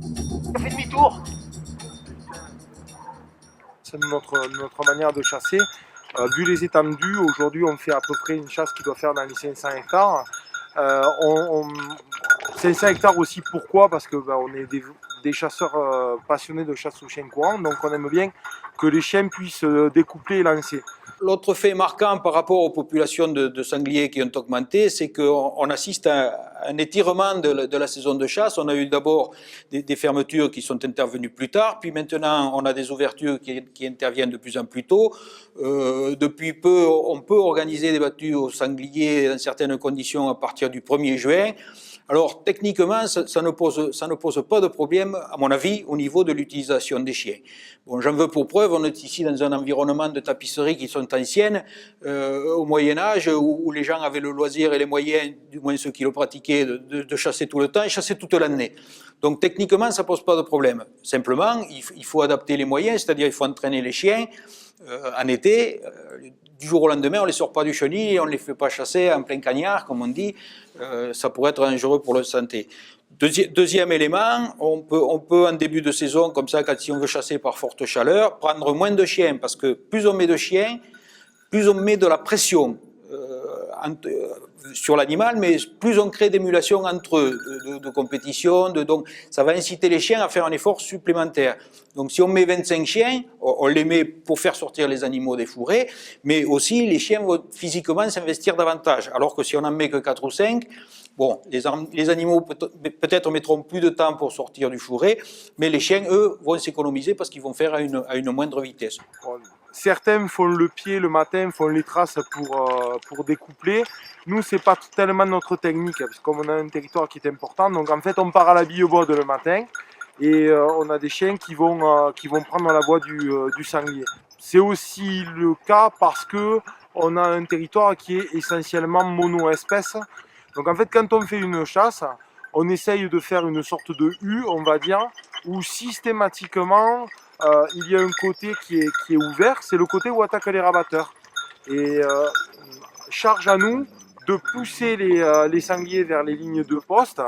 On fait demi-tour. C'est notre manière de chasser. Vu les étendues, aujourd'hui on fait à peu près une chasse qui doit faire dans les 500 hectares. 500 hectares aussi, pourquoi? Parce que on est des chasseurs passionnés de chasse aux chiens courants, donc on aime bien que les chiens puissent découpler et lancer. L'autre fait marquant par rapport aux populations de sangliers qui ont augmenté, c'est qu'on assiste à un étirement de la saison de chasse. On a eu d'abord des fermetures qui sont intervenues plus tard, puis maintenant on a des ouvertures qui interviennent de plus en plus tôt. Depuis peu, on peut organiser des battues aux sangliers dans certaines conditions à partir du 1er juin. Alors, techniquement, ça ne pose pas de problème, à mon avis, au niveau de l'utilisation des chiens. Bon, j'en veux pour preuve, on est ici dans un environnement de tapisseries qui sont anciennes, au Moyen-Âge, où les gens avaient le loisir et les moyens, du moins ceux qui le pratiquaient, de chasser tout le temps et chasser toute l'année. Donc, techniquement, ça ne pose pas de problème. Simplement, il faut adapter les moyens, c'est-à-dire il faut entraîner les chiens en été. Du jour au lendemain, on ne les sort pas du chenil, on ne les fait pas chasser en plein cagnard, comme on dit. Ça pourrait être dangereux pour leur santé. Deuxième élément, on peut en début de saison, comme ça, si on veut chasser par forte chaleur, prendre moins de chiens, parce que plus on met de chiens, plus on met de la pression sur l'animal, mais plus on crée d'émulation entre eux, de compétition, donc ça va inciter les chiens à faire un effort supplémentaire. Donc si on met 25 chiens, on les met pour faire sortir les animaux des fourrés, mais aussi les chiens vont physiquement s'investir davantage, alors que si on n'en met que 4 ou 5, bon, les animaux peut-être mettront plus de temps pour sortir du fourré, mais les chiens, eux, vont s'économiser parce qu'ils vont faire à une moindre vitesse. Certains font le pied le matin, font les traces pour découpler. Nous, c'est pas tellement notre technique, parce que comme on a un territoire qui est important, donc en fait, on part à la bille-bode le matin, et on a des chiens qui vont prendre la voie du sanglier. C'est aussi le cas parce que on a un territoire qui est essentiellement mono-espèce. Donc en fait, quand on fait une chasse, on essaye de faire une sorte de U, on va dire, où systématiquement, il y a un côté qui est ouvert, c'est le côté où attaquent les rabatteurs. Et charge à nous de pousser les sangliers vers les lignes de poste.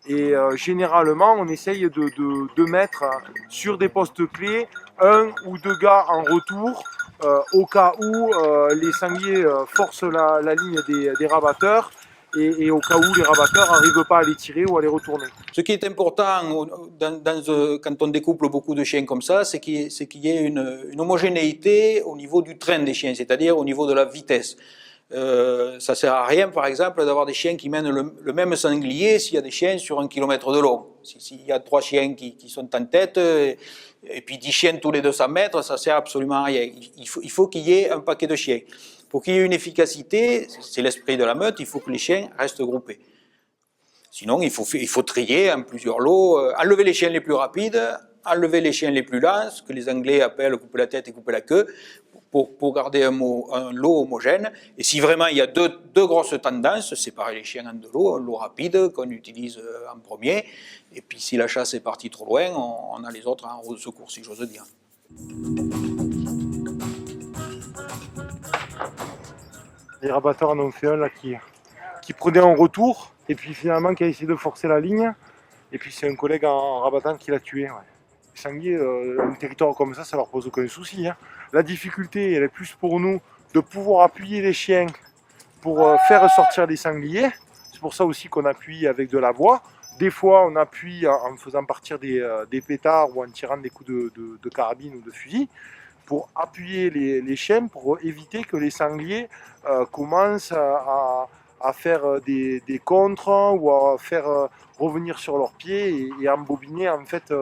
Et généralement, on essaye de mettre sur des postes clés un ou deux gars en retour, au cas où les sangliers forcent la ligne des rabatteurs. Et au cas où les rabatteurs n'arrivent pas à les tirer ou à les retourner. Ce qui est important quand on découple beaucoup de chiens comme ça, c'est qu'il y ait une homogénéité au niveau du train des chiens, c'est-à-dire au niveau de la vitesse. Ça ne sert à rien, par exemple, d'avoir des chiens qui mènent le même sanglier s'il y a des chiens sur 1 kilomètre de long. S'il y a 3 chiens qui sont en tête, et puis 10 chiens tous les 200 mètres, ça ne sert absolument à rien. Il faut qu'il y ait un paquet de chiens. Pour qu'il y ait une efficacité, c'est l'esprit de la meute, il faut que les chiens restent groupés. Sinon, il faut trier en plusieurs lots, enlever les chiens les plus rapides, enlever les chiens les plus lents, ce que les Anglais appellent couper la tête et couper la queue, pour garder un lot homogène. Et si vraiment il y a deux grosses tendances, séparer les chiens en 2 lots, un lot rapide qu'on utilise en premier, et puis si la chasse est partie trop loin, on a les autres en roue de secours, si j'ose dire. Les rabatteurs en ont fait un là qui prenait en retour, et puis finalement qui a essayé de forcer la ligne, et puis c'est un collègue en rabattant qui l'a tué. Ouais. Les sangliers, un territoire comme ça leur pose aucun souci. Hein. La difficulté, elle est plus pour nous de pouvoir appuyer les chiens pour faire sortir les sangliers. C'est pour ça aussi qu'on appuie avec de la voix. Des fois, on appuie en faisant partir des pétards ou en tirant des coups de carabine ou de fusil, pour appuyer les chiens, pour éviter que les sangliers commencent à faire des contres ou à faire revenir sur leurs pieds et embobiner en fait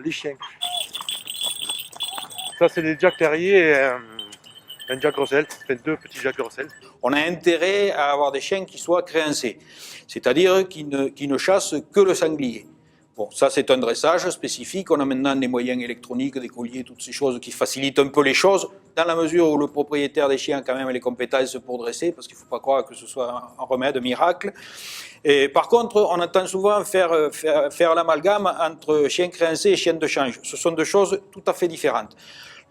les chiens. Ça, c'est des Jack Terrier et un Jack Russell, enfin 2 petits Jack Russell. On a intérêt à avoir des chiens qui soient créancés, c'est-à-dire qui ne chassent que le sanglier. Bon, ça c'est un dressage spécifique, on a maintenant des moyens électroniques, des colliers, toutes ces choses qui facilitent un peu les choses, dans la mesure où le propriétaire des chiens a quand même les compétences pour dresser, parce qu'il ne faut pas croire que ce soit un remède miracle. Et par contre, on entend souvent faire l'amalgame entre chien créancé et chien de change. Ce sont 2 choses tout à fait différentes.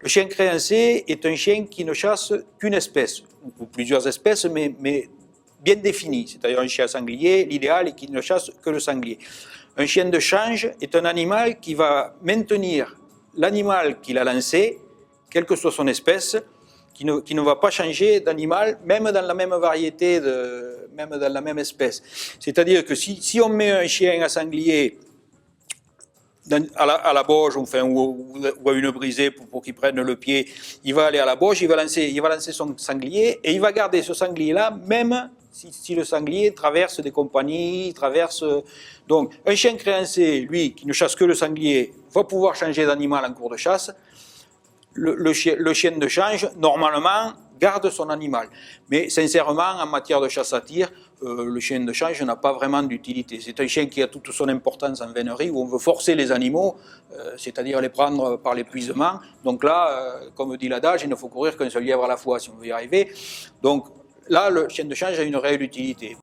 Le chien créancé est un chien qui ne chasse qu'une espèce, ou plusieurs espèces, mais bien définie, c'est-à-dire un chien sanglier, l'idéal est qu'il ne chasse que le sanglier. Un chien de change est un animal qui va maintenir l'animal qu'il a lancé, quelle que soit son espèce, qui ne va pas changer d'animal, même dans la même variété, même dans la même espèce. C'est-à-dire que si on met un chien à sanglier à la boge ou à une brisée pour qu'il prenne le pied, il va aller à la boge, il va lancer son sanglier et il va garder ce sanglier-là, même si le sanglier traverse des compagnies, Donc, un chien créancé, lui, qui ne chasse que le sanglier, va pouvoir changer d'animal en cours de chasse. Le chien de change, normalement, garde son animal. Mais sincèrement, en matière de chasse à tir, le chien de change n'a pas vraiment d'utilité. C'est un chien qui a toute son importance en vénerie, où on veut forcer les animaux, c'est-à-dire les prendre par l'épuisement. Donc là, comme dit l'adage, il ne faut courir qu'un seul lièvre à la fois si on veut y arriver. Donc là, le chien de change a une réelle utilité.